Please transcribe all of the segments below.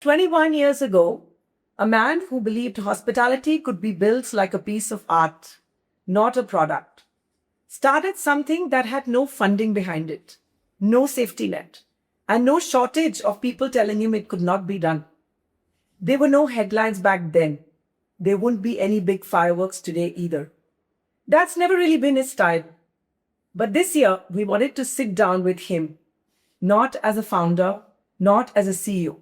21 years ago, a man who believed hospitality could be built like a piece of art, not a product, started something that had no funding behind it, no safety net, and no shortage of people telling him it could not be done. There were no headlines back then. There won't be any big fireworks today either. That's never really been his style. But this year, we wanted to sit down with him, not as a founder, not as a CEO,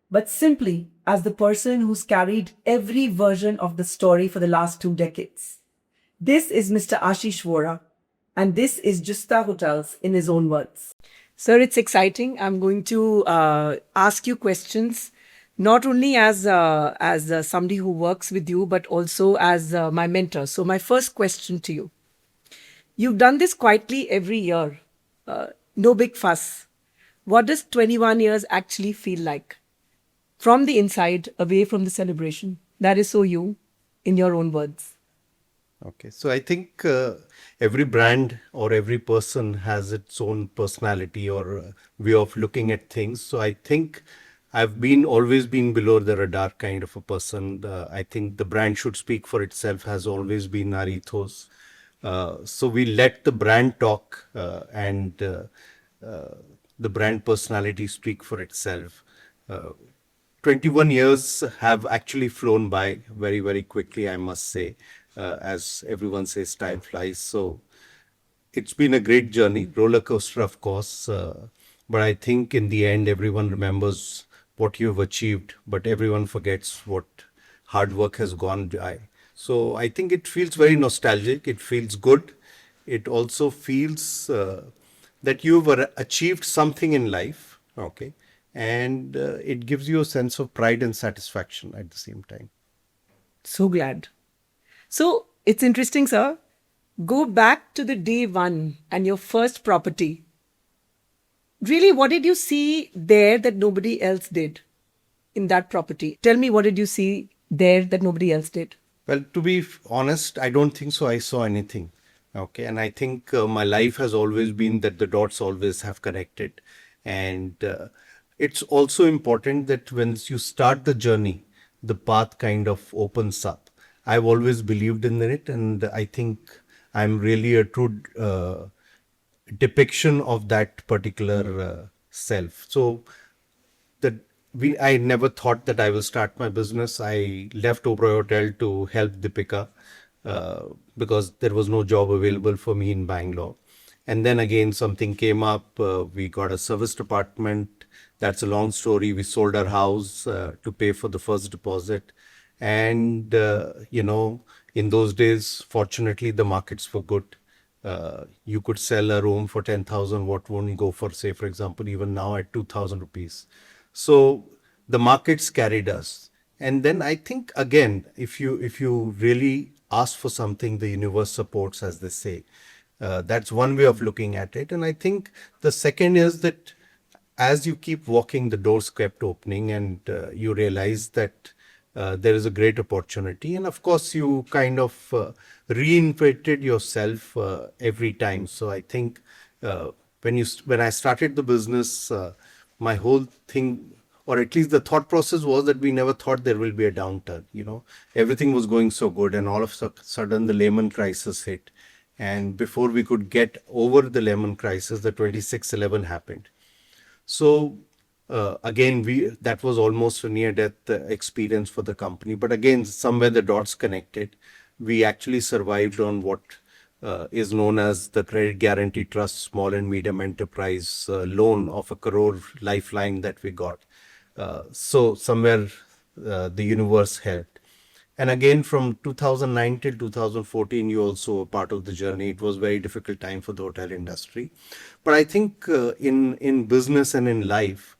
but simply as the person who's carried every version of the story for the last 2 decades. This is Mr. Ashish Vohra, and this is jüSTa Hotels in his own words. Sir, it's exciting. I'm going to ask you questions, not only as somebody who works with you, but also as my mentor. So, my first question to you: you've done this quietly every year, no big fuss. What does 21 years actually feel like? From the inside, away from the celebration. That is so you, in your own words. Okay, so I think every brand or every person has its own personality or way of looking at things. So I think I've been always been below the radar kind of a person. I think the brand should speak for itself has always been our ethos. So we let the brand talk and the brand personality speak for itself. 21 years have actually flown by very, very quickly, I must say. As everyone says, time flies. So it's been a great journey, roller coaster, of course. But I think in the end, everyone remembers what you've achieved, but everyone forgets what hard work has gone by. So I think it feels very nostalgic. It feels good. It also feels that you've achieved something in life. Okay. And it gives you a sense of pride and satisfaction at the same time. So glad. So it's interesting, sir. Go back to the day one and your first property. Really, what did you see there that nobody else did in that property? Tell me, what did you see there that nobody else did? Well, to be honest, I don't think so. I saw anything. Okay. And I think my life has always been that the dots always have connected. And it's also important that when you start the journey, the path kind of opens up. I've always believed in it, and I think I'm really a true depiction of that particular self. So that I never thought that I will start my business. I left Oberoi Hotel to help Deepika because there was no job available for me in Bangalore. And then again, something came up. We got a service department. That's a long story. We sold our house to pay for the first deposit. And, in those days, fortunately, the markets were good. You could sell a room for 10,000, what wouldn't go for, say, for example, even now at 2,000 rupees. So the markets carried us. And then I think, again, if you really ask for something, the universe supports, as they say. That's one way of looking at it. And I think the second is that as you keep walking, the doors kept opening and you realize that there is a great opportunity. And of course, you kind of reinvented yourself every time. So I think when I started the business, my whole thing, or at least the thought process was that we never thought there will be a downturn. Everything was going so good, and all of a sudden the Lehman crisis hit. And before we could get over the Lehman crisis, the 26/11 happened. So again, that was almost a near-death experience for the company. But again, somewhere the dots connected. We actually survived on what is known as the Credit Guarantee Trust Small and Medium Enterprise loan of 1 crore lifeline that we got. So somewhere the universe helped. And again, from 2009 till 2014, you also were part of the journey. It was a very difficult time for the hotel industry. But I think in business and in life,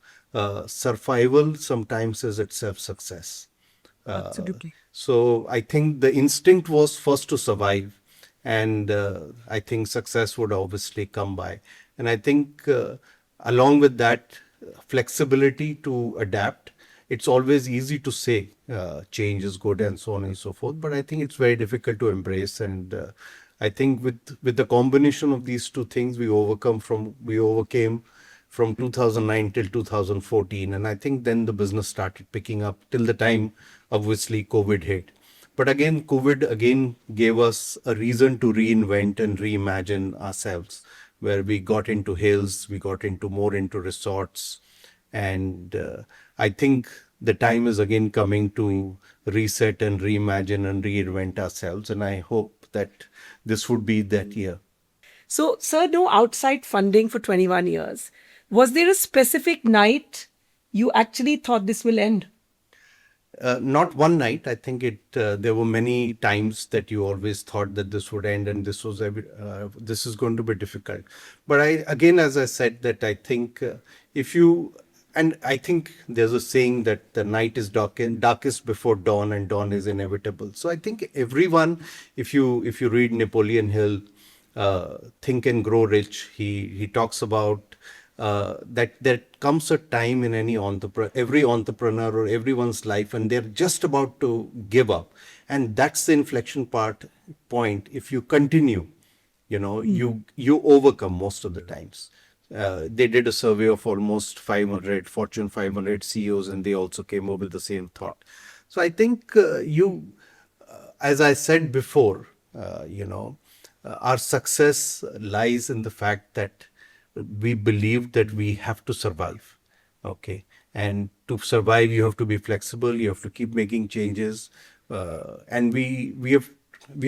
survival sometimes is itself success. Absolutely. So I think the instinct was first to survive. And I think success would obviously come by. And I think along with that flexibility to adapt, it's always easy to say change is good and so on and so forth, but I think it's very difficult to embrace. And I think with the combination of these two things, we overcame from 2009 till 2014. And I think then the business started picking up till the time, obviously, COVID hit. But again, COVID again gave us a reason to reinvent and reimagine ourselves, where we got into hills, we got into more into resorts. And I think the time is again coming to reset and reimagine and reinvent ourselves. And I hope that this would be that year. So, sir, no outside funding for 21 years. Was there a specific night you actually thought this will end? Not one night. I think there were many times that you always thought that this would end, and this is going to be difficult. But again, as I said, that I think if you and I think there's a saying that the night is darkest before dawn, and dawn is inevitable. So I think everyone, if you read Napoleon Hill, Think and Grow Rich, he talks about that there comes a time in every entrepreneur or everyone's life, and they're just about to give up, and that's the inflection point. If you continue, you overcome most of the times. They did a survey of almost 500 Fortune 500 CEOs, and they also came up with the same thought. So I think as I said before, our success lies in the fact that we believe that we have to survive. Okay. And to survive, you have to be flexible. You have to keep making changes. And we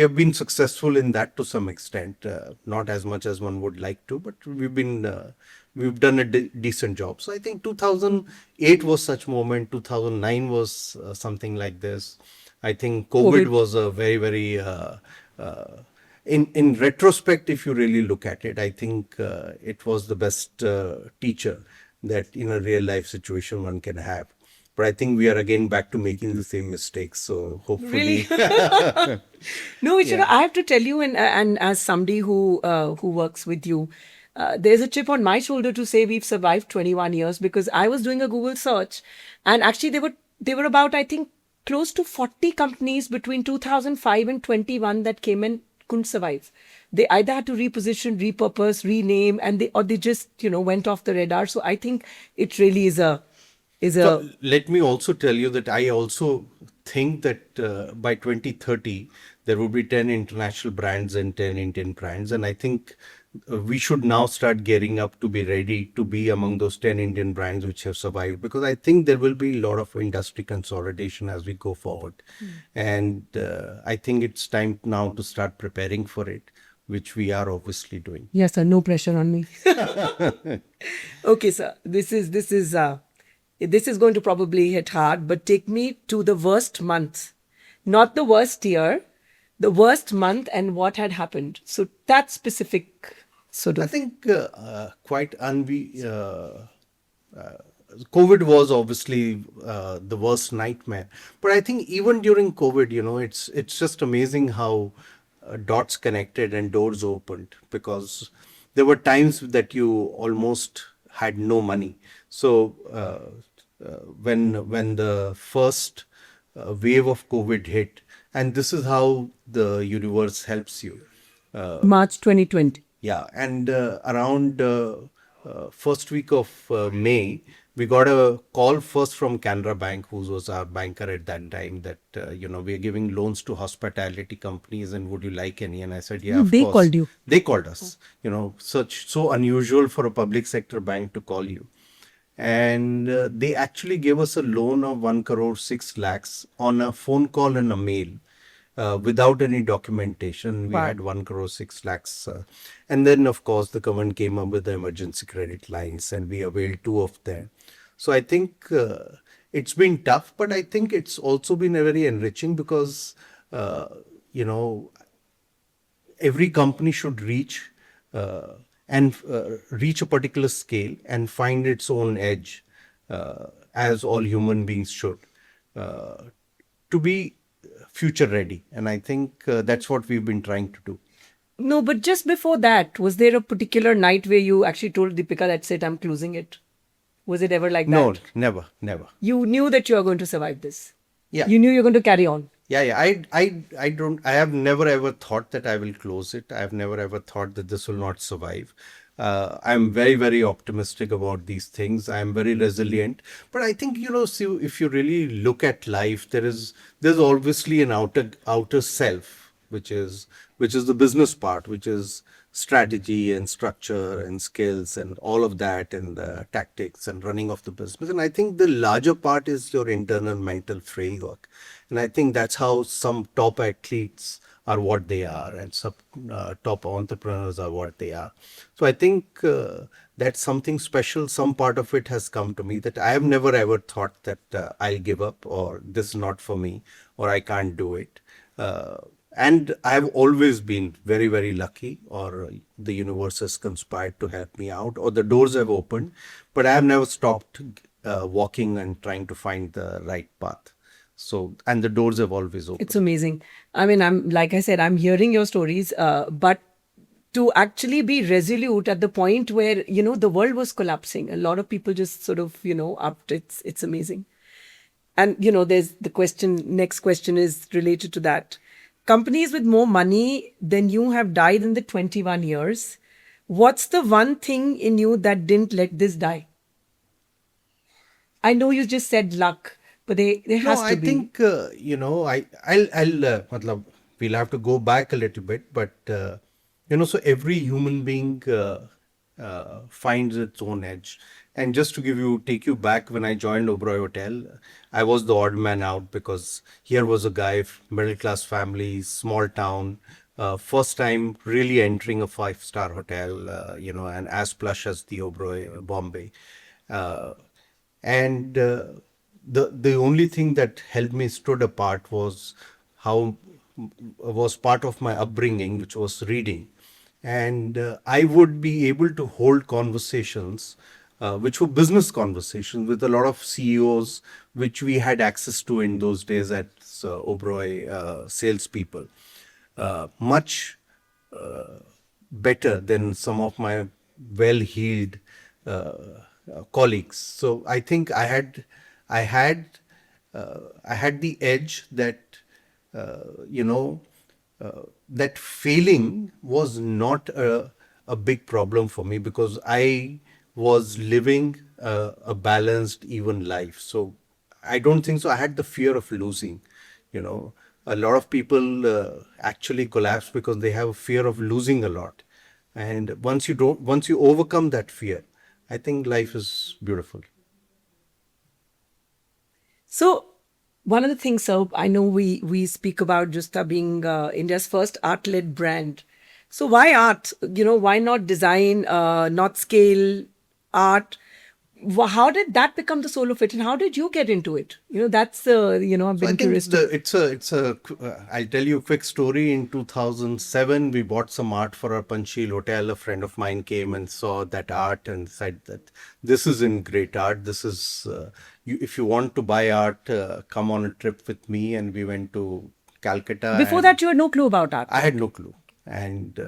have been successful in that to some extent, not as much as one would like to, but we've done a decent job. So I think 2008 was such moment. 2009 was something like this. I think COVID was a very, very in retrospect, if you really look at it, I think it was the best teacher that in a real life situation one can have. But I think we are again back to making the same mistakes. So hopefully, Really? No, I have to tell you, and as somebody who works with you, there's a chip on my shoulder to say we've survived 21 years, because I was doing a Google search, and actually they were about, I think, close to 40 companies between 2005 and 21 that came and couldn't survive. They either had to reposition, repurpose, rename, and they just went off the radar. So I think it really is a. So let me also tell you that I also think that by 2030 there will be 10 international brands and 10 Indian brands, and I think we should now start gearing up to be ready to be among those 10 Indian brands which have survived, because I think there will be a lot of industry consolidation as we go forward. And I think it's time now to start preparing for it, which we are obviously doing. Yes, sir. No pressure on me. Okay, sir. This is going to probably hit hard, but take me to the worst month, not the worst year, the worst month, and what had happened. So that specific sort of. I think COVID was obviously the worst nightmare. But I think even during COVID, it's just amazing how dots connected and doors opened, because there were times that you almost had no money. So when the first wave of COVID hit, and this is how the universe helps you. March 2020. Yeah, and around first week of May, we got a call first from Canara Bank, who was our banker at that time, that we are giving loans to hospitality companies, and would you like any? And I said, yeah, of They course. called you. They called us. So unusual for a public sector bank to call you. And they actually gave us a loan of 1 crore 6 lakhs on a phone call and a mail. Without any documentation. We Wow. had 1 crore 6 lakhs. And then, of course, the government came up with the emergency credit lines, and we availed 2 of them. So I think it's been tough, but I think it's also been very enriching, because, every company should reach reach a particular scale and find its own edge, as all human beings should, to be future ready. And I think that's what we've been trying to do. No, but just before that, was there a particular night where you actually told Deepika, that's it, I'm closing it? Was it ever like that? No, never. You knew that you are going to survive this. Yeah. You knew you're going to carry on. Yeah. I have never ever thought that I will close it. I have never ever thought that this will not survive. I'm very, very optimistic about these things. I'm very resilient. But I think, see, if you really look at life, there's obviously an outer self, which is the business part, which is strategy and structure and skills and all of that, and tactics and running of the business. And I think the larger part is your internal mental framework. And I think that's how some top athletes are what they are, and some top entrepreneurs are what they are. So I think that's something special. Some part of it has come to me, that I have never ever thought that I'll give up, or this is not for me, or I can't do it. Uh, and I have always been very, very lucky, or the universe has conspired to help me out, or the doors have opened, but I have never stopped walking and trying to find the right path. So, and the doors have always It's opened. amazing. I mean, like I said, I'm hearing your stories, but to actually be resolute at the point where, the world was collapsing, a lot of people just sort of, upped. It's amazing. And, there's the question, next question is related to that. Companies with more money than you have died in the 21 years. What's the one thing in you that didn't let this die? I know you just said luck, but there No, has I to be. think matlab, we'll have to go back a little bit, but so every human being finds its own edge. And just to take you back, when I joined Oberoi Hotel, I was the odd man out, because here was a guy, middle class family, small town, first time really entering a five-star hotel, and as plush as the Oberoi Bombay. Uh, and the only thing that helped me stood apart how was part of my upbringing, which was reading. And I would be able to hold conversations, which were business conversations, with a lot of CEOs, which we had access to in those days at Oberoi, salespeople, much better than some of my well-heeled colleagues. So I think I had, I had the edge that, you know, that failing was not a big problem for me, because I was living a balanced, even life. So I don't think so. I had the fear of losing. A lot of people actually collapse because they have a fear of losing a lot. And once you overcome that fear, I think life is beautiful. So, one of the things, sir, I know we speak about jüSTa being India's first art-led brand. So, why art? Why not design, not scale, art? How did that become the soul of it, and how did you get into it? That's I've So I been think curious to. I'll tell you a quick story. In 2007, we bought some art for our Panchsheel hotel. A friend of mine came and saw that art and said that this is in great art. This is, if you want to buy art, come on a trip with me. And we went to Calcutta, Before and that, you had no clue about art. I had no clue. And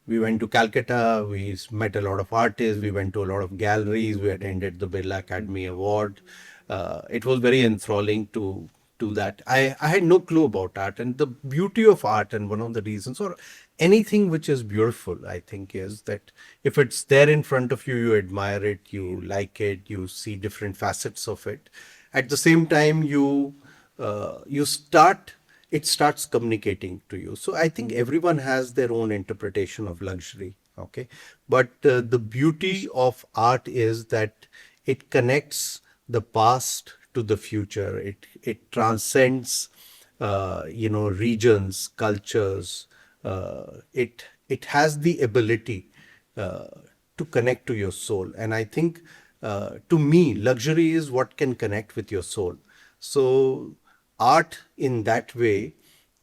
we went to Calcutta. We met a lot of artists. We went to a lot of galleries. We attended the Birla Academy Award. It was very enthralling to do that. I had no clue about art, and the beauty of art, and one of the reasons, or anything which is beautiful, I think, is that if it's there in front of you, you admire it, you like it, you see different facets of it. At the same time, you start it starts communicating to you. So I think everyone has their own interpretation of luxury. Okay. But the beauty of art is that it connects the past to the future. It transcends, regions, cultures. It has the ability uh, to connect to your soul. And I think, to me, luxury is what can connect with your soul. So art in that way,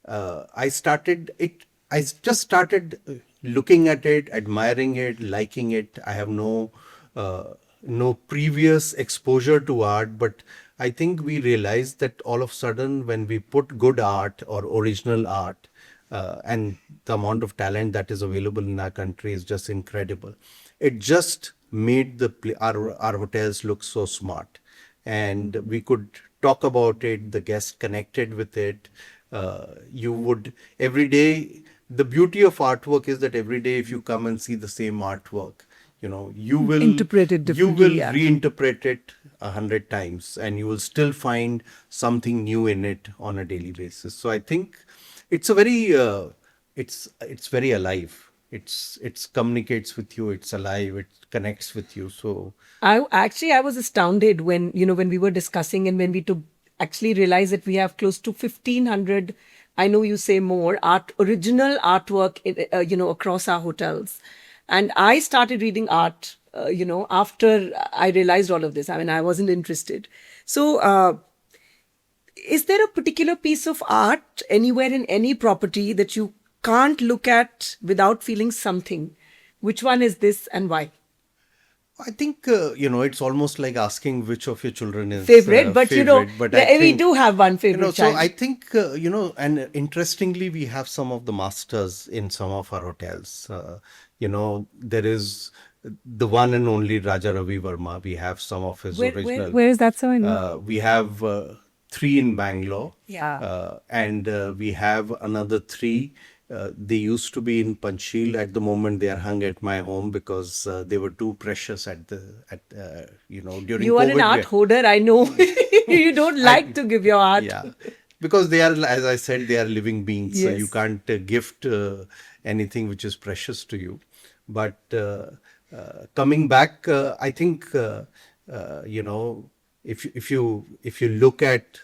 I just started looking at it, admiring it, liking it. I have no previous exposure to art, but I think we realized that all of a sudden, when we put good art or original art, and the amount of talent that is available in our country is just incredible. It just made our hotels look so smart, and we could talk about it. The guests connected with it. You would every day. The beauty of artwork is that every day, if you come and see the same artwork, you will Interpret it differently, yeah. reinterpret it 100 times, and you will still find something new in it on a daily basis. So I think it's a very it's very alive. It's communicates with you. It's alive. It connects with you. So I was astounded when, when we were discussing and when we took actually realized that we have close to 1,500, I know you say more, original artwork, across our hotels. And I started reading art, after I realized all of this. I mean, I wasn't interested. So, is there a particular piece of art anywhere in any property that you can't look at without feeling something? Which one is this and why? I think it's almost like asking which of your children is Favorite, but favorite. But I yeah, we think do have one favorite so child. I think and interestingly, we have some of the masters in some of our hotels. There is the one and only Raja Ravi Verma. We have some of his original. Where is that so in? We have three in Bangalore. Yeah. And we have another three. They used to be in Panchsheel. At the moment, they are hung at my home because they were too precious during You are COVID. an art hoarder, I know. You don't like to give your art. Yeah, because they are, as I said, they are living beings. So you Yes. can't gift anything which is precious to you. But coming back, I think if you look at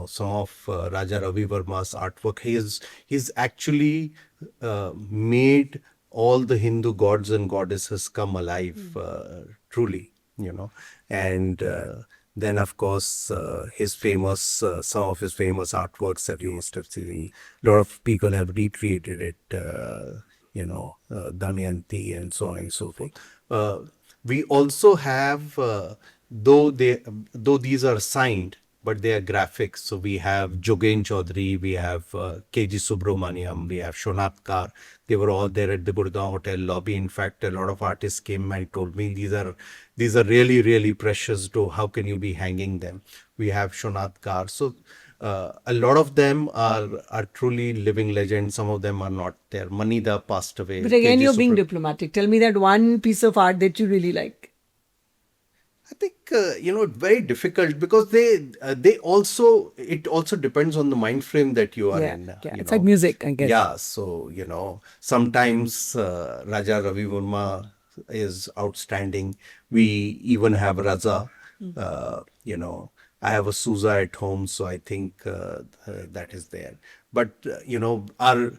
some of Raja Ravi Verma's artwork, he's actually made all the Hindu gods and goddesses come alive, truly, and then of course his famous some of his famous artworks that you must have seen. A lot of people have recreated it, Damayanti and so on and so forth. We also have, though these are signed, but they are graphics. So we have Jogen Chaudhary, we have KG Subramaniam, we have Shonath Kar. They were all there at the Gurgaon Hotel lobby. In fact, a lot of artists came and told me these are really, really precious. How can you be hanging them? We have Shonath Kar. So a lot of them are truly living legends. Some of them are not there. Manida passed away. But again, KG you're being Subra- diplomatic. Tell me that one piece of art that you really like. I think very difficult because they also, it also depends on the mind frame that you are Yeah, in. yeah. It's like music, I guess. Yeah, so sometimes Raja Ravi Verma is outstanding. We even have Raza. I have a Sousa at home, so I think that is there. But our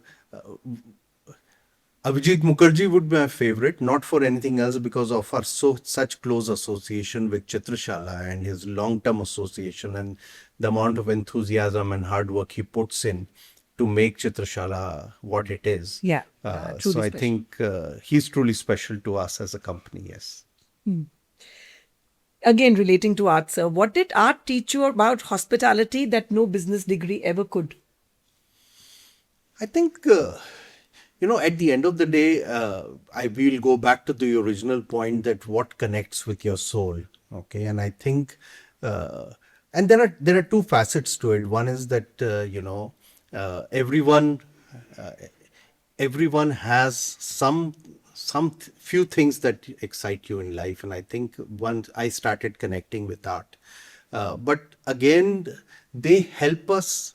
Abhijit Mukherjee would be my favorite, not for anything else, because of our such close association with Chitrashala and his long-term association and the amount of enthusiasm and hard work he puts in to make Chitrashala what it is. Yeah, truly So I special. think he's truly special to us as a company, yes. Again, relating to art, sir, what did art teach you about hospitality that no business degree ever could? I think, at the end of the day, I will go back to the original point that what connects with your soul. Okay. And I think, and there are two facets to it. One is that, uh, everyone has few things that excite you in life, and I think once I started connecting with art, but again they help us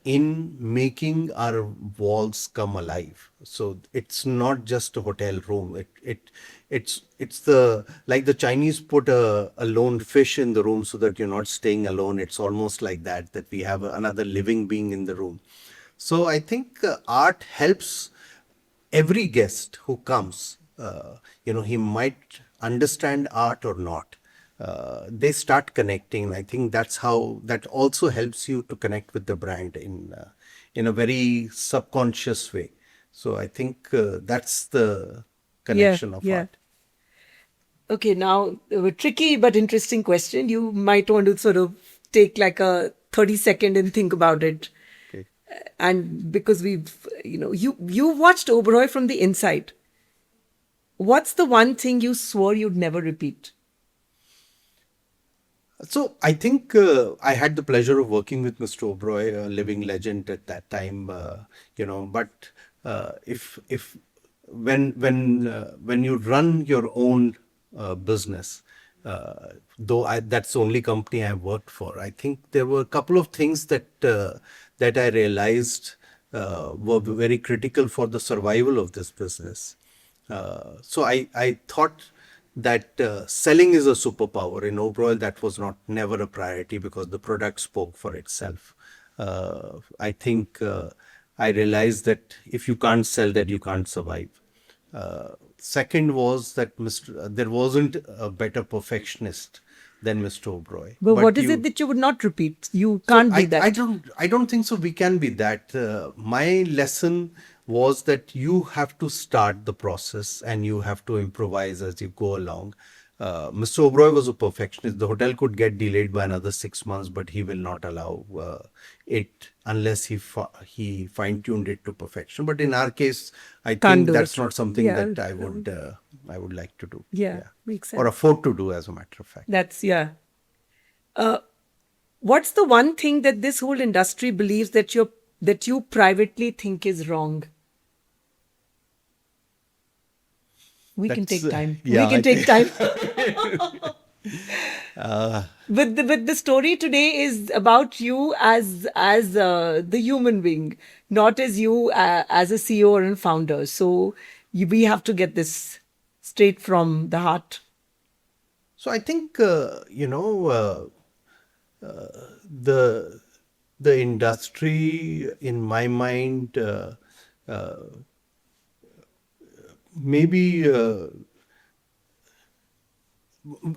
in making our walls come alive. So it's not just a hotel room. It's the, like the Chinese put a lone fish in the room so that you're not staying alone. It's almost like that we have another living being in the room. So I think art helps every guest who comes. He might understand art or not. They start connecting. I think that also helps you to connect with the brand in a very subconscious way. So I think that's the connection of yeah. art. Okay, now a tricky but interesting question. You might want to sort of take like a 30-second and think about it. Okay. And because you watched Oberoi from the inside. What's the one thing you swore you'd never repeat? So I think I had the pleasure of working with Mr. Oberoi, a living legend at that time. But if when you run your own business, though that's the only company I worked for, I think there were a couple of things that I realized were very critical for the survival of this business. So I thought that selling is a superpower. In Oberoi, that was not never a priority because the product spoke for itself. I think I realized that if you can't sell, that you can't survive. Second was that there wasn't a better perfectionist than Mr. Oberoi. But what is it that you would not repeat? You can't be that. I don't think so. We can be that. My lesson was that you have to start the process and you have to improvise as you go along. Mr. Oberoi was a perfectionist. The hotel could get delayed by another 6 months, but he will not allow it unless he fine tuned it to perfection. But in our case, I Can't think do that's it. not something Yeah. that I would like to do. Yeah, makes sense. Or afford to do, as a matter of fact. That's, yeah. What's the one thing that this whole industry believes that you privately think is wrong? We can That's, take time. yeah, We can I take time. Uh, But the story today is about you as the human being, not as you as a CEO or a founder. So we have to get this straight from the heart. So I think the industry, in my mind, maybe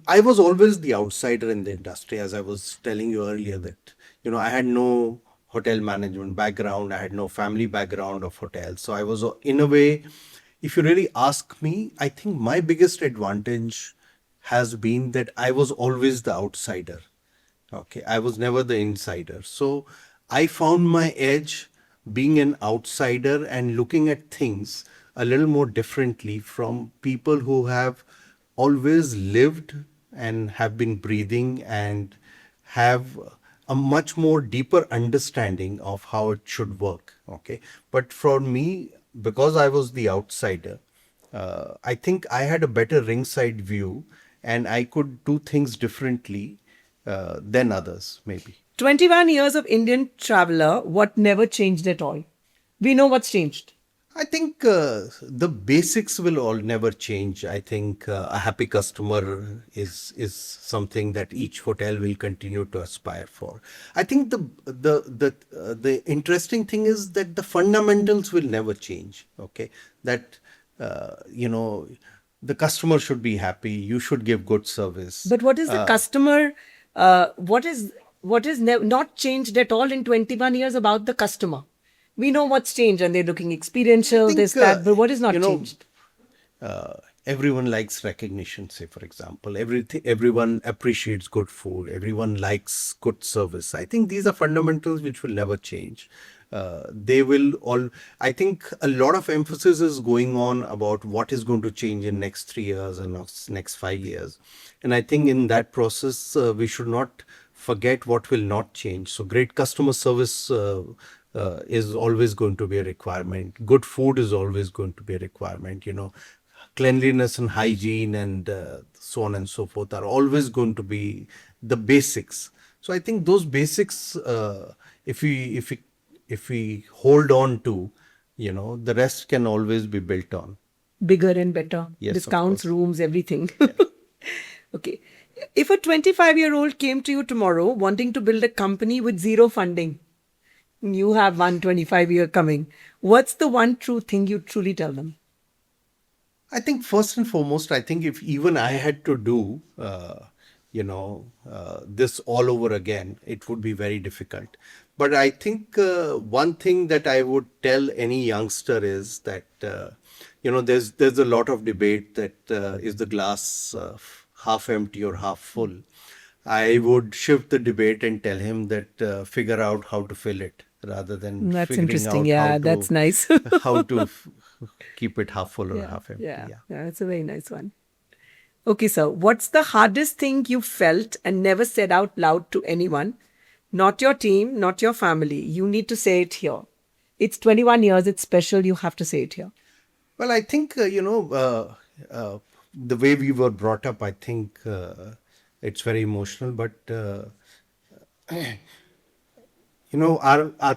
I was always the outsider in the industry, as I was telling you earlier, that I had no hotel management background, I had no family background of hotels. So I was, in a way, if you really ask me, I think my biggest advantage has been that I was always the outsider. Okay, I was never the insider. So I found my edge being an outsider and looking at things a little more differently from people who have always lived and have been breathing and have a much more deeper understanding of how it should work. Okay, but for me, because I was the outsider, I think I had a better ringside view and I could do things differently than others, maybe. 21 years of Indian traveler, what never changed at all? We know what's changed. I think the basics will all never change. I think a happy customer is something that each hotel will continue to aspire for. I think the interesting thing is that the fundamentals will never change. Okay, that the customer should be happy. You should give good service. But what is the customer? What is not changed at all in 21 years about the customer? We know what's changed, and they're looking experiential, think, this, that. But what is not changed? Everyone likes recognition, say, for example. Everyone appreciates good food. Everyone likes good service. I think these are fundamentals which will never change. They will all, I think a lot of emphasis is going on about what is going to change in next 3 years and next 5 years. And I think in that process, we should not forget what will not change. So great customer service is always going to be a requirement. Good food is always going to be a requirement. Cleanliness and hygiene and so on and so forth are always going to be the basics. So I think those basics, if we hold on to, the rest can always be built on. Bigger and better. Yes, of Discounts, course. rooms, everything. Okay. If a 25-year-old came to you tomorrow wanting to build a company with zero funding, you have 125-year coming, what's the one true thing you truly tell them? I think first and foremost, I think if even I had to do, this all over again, it would be very difficult. But I think one thing that I would tell any youngster is that, there's a lot of debate that is the glass half empty or half full. I would shift the debate and tell him that figure out how to fill it rather than That's figuring interesting. out Yeah, how to, that's nice. how to keep it half full or half empty. Yeah, it's a very nice one. Okay, sir, what's the hardest thing you felt and never said out loud to anyone? Not your team, not your family. You need to say it here. It's 21 years, it's special, you have to say it here. Well, I think, the way we were brought up, I think it's very emotional, but our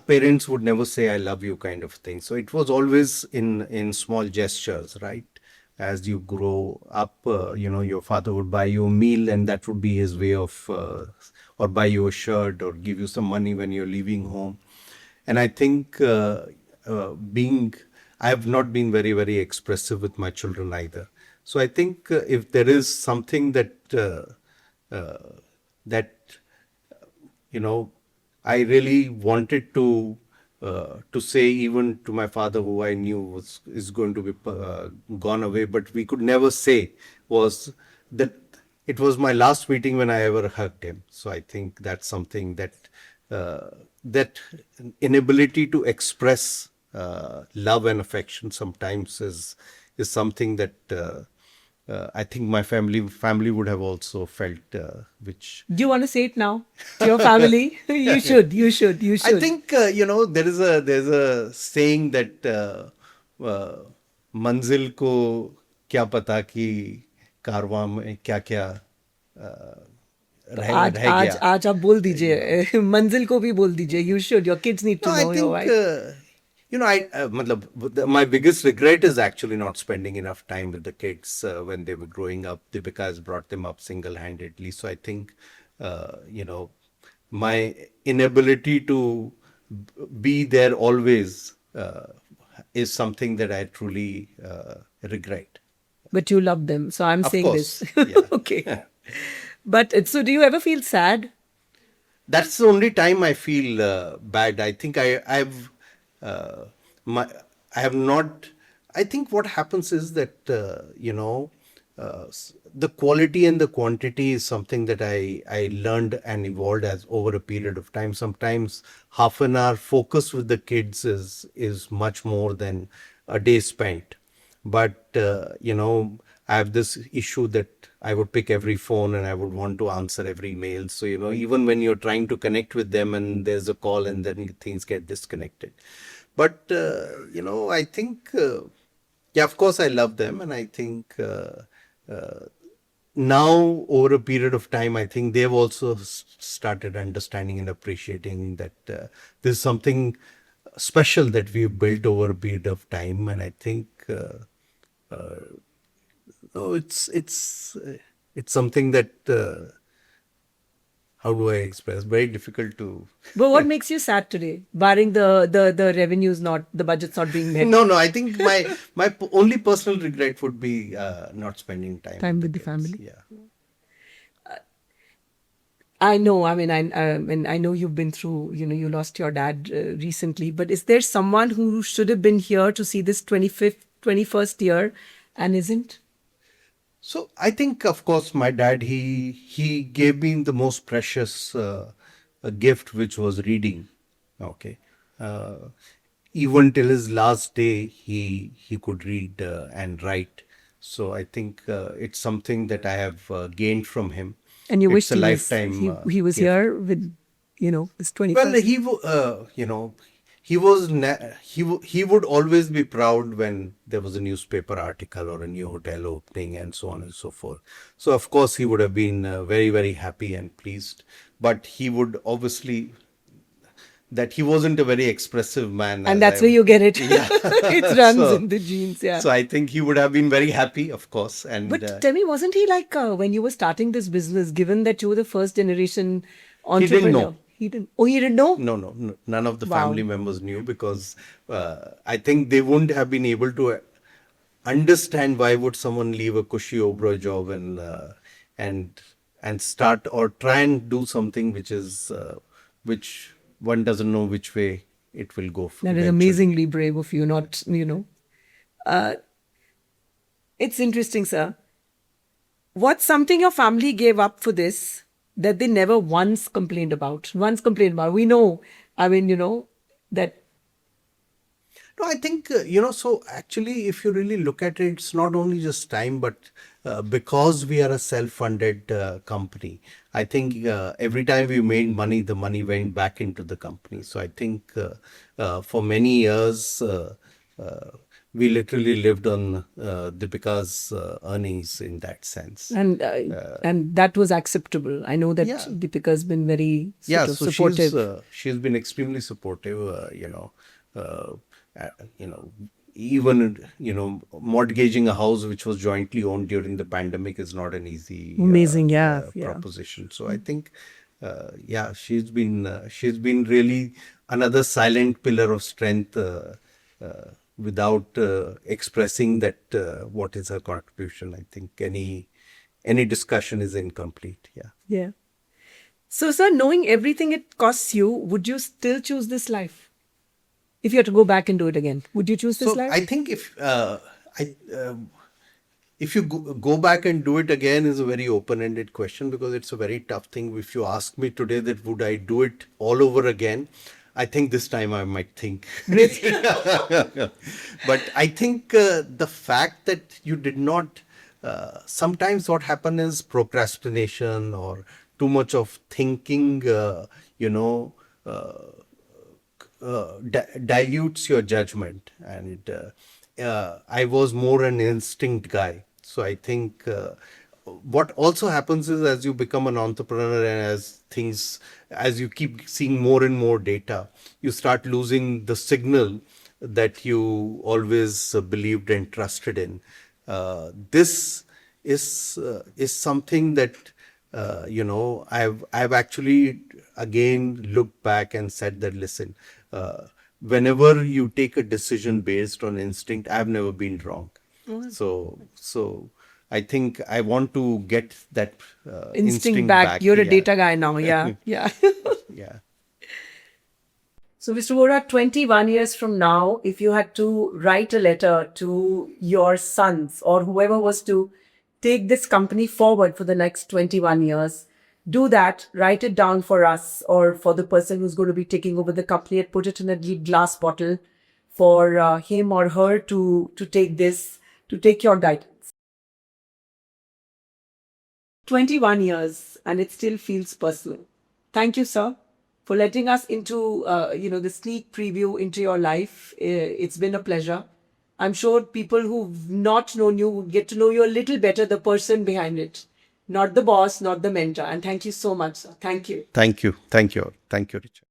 parents would never say "I love you" kind of thing. So it was always in small gestures, right? As you grow up, your father would buy you a meal, and that would be his way of, or buy you a shirt, or give you some money when you're leaving home. And I think being, I have not been very, very expressive with my children either. So I think if there is something that you know, I really wanted to say even to my father, who I knew was is going to be gone away, but we could never say, was that it was my last meeting when I ever hugged him. So I think that's something that inability to express love and affection sometimes is something that I think my family would have also felt, which Do you want to say it now to your family? You should. You should. You I should. think there's a saying that मंजिल को क्या पता कि कारवां में क्या क्या तो रह आज रह आज गया. आज आप बोल You know. दीजिए मंजिल को भी बोल दीजिए. You should. Your kids need No, to I know your think, wife. my biggest regret is actually not spending enough time with the kids when they were growing up. Deepika has brought them up single-handedly. So I think, my inability to be there always is something that I truly regret. But you love them. So I'm Of saying this. course, yeah. Okay. But so do you ever feel sad? That's the only time I feel bad. I think I've uh, my I have not. I think what happens is that the quality and the quantity is something that I learned and evolved as over a period of time. Sometimes half an hour focus with the kids is much more than a day spent. But I have this issue that I would pick every phone and I would want to answer every mail. So even when you're trying to connect with them and there's a call and then things get disconnected. But I think, yeah, of course I love them, and I think now over a period of time, I think they've also started understanding and appreciating that this is something special that we've built over a period of time. And I think no, it's something that how do I express? Very difficult to. But what makes you sad today? Barring the revenues not, the budget's not being met. No, I think my only personal regret would be not spending time Time with with the the kids. family. Yeah. I know. I mean, I know you've been through. You lost your dad recently. But is there someone who should have been here to see this 25th, 21st year, and isn't? So I think, of course, my dad, he gave me the most precious gift, which was reading. Okay. Uh, Even till his last day, he could read and write. So I think it's something that I have gained from him. And you It's wished a he was lifetime he was gift. here with, this Well, 21st. he would always be proud when there was a newspaper article or a new hotel opening and so on and so forth. So of course he would have been very, very happy and pleased. But he would obviously, that he wasn't a very expressive man, And as that's where you get it. Yeah. It runs So in the genes, yeah. so I think he would have been very happy, of course. And But tell me, wasn't he like when you were starting this business, given that you were the first generation he didn't entrepreneur? know. He didn't. Oh, he didn't know? No, none of the Wow. family members knew, because I think they wouldn't have been able to understand why would someone leave a cushy Oberoi job and and start or try and do something which one doesn't know which way it will go That is eventually. amazingly brave of you, not. It's interesting, sir. What's something your family gave up for this that they never once complained about? Once complained about. We know, I mean, that. No, I think, so actually, if you really look at it, it's not only just time, but because we are a self-funded company, I think every time we made money, the money went back into the company. So I think for many years, uh, we literally lived on Deepika's earnings in that sense. And that was acceptable. I know that Yeah. Deepika's been very Yeah, sort of so supportive. she's been extremely supportive. You know, even mortgaging a house which was jointly owned during the pandemic is not an easy Amazing, yeah, yeah. proposition. So I think, yeah, she's been really another silent pillar of strength, without expressing that what is her contribution. I think any discussion is incomplete. Yeah. Yeah. So, sir, knowing everything it costs you, would you still choose this life? If you had to go back and do it again, would you choose this So life? I think if you go back and do it again is a very open-ended question, because it's a very tough thing. If you ask me today that would I do it all over again, I think this time I might think. But I think the fact that you did not, sometimes what happens is procrastination or too much of thinking, dilutes your judgment. And I was more an instinct guy. So I think what also happens is, as you become an entrepreneur and as you keep seeing more and more data, you start losing the signal that you always believed and trusted in. This is something that I've actually again looked back and said that, listen, whenever you take a decision based on instinct, I've never been wrong. So I think I want to get that Instinct back. You're a Yeah. data guy now. Yeah. Yeah. Yeah. So, Mr. Vohra, 21 years from now, if you had to write a letter to your sons or whoever was to take this company forward for the next 21 years, do that, write it down for us or for the person who's going to be taking over the company, and put it in a glass bottle for him or her to take your guidance. 21 years, and it still feels personal. Thank you, sir, for letting us into the sneak preview into your life. It's been a pleasure. I'm sure people who've not known you would get to know you a little better, the person behind it, not the boss, not the mentor. And thank you so much, sir. Thank you. Thank you. Thank you. Thank you, Richa.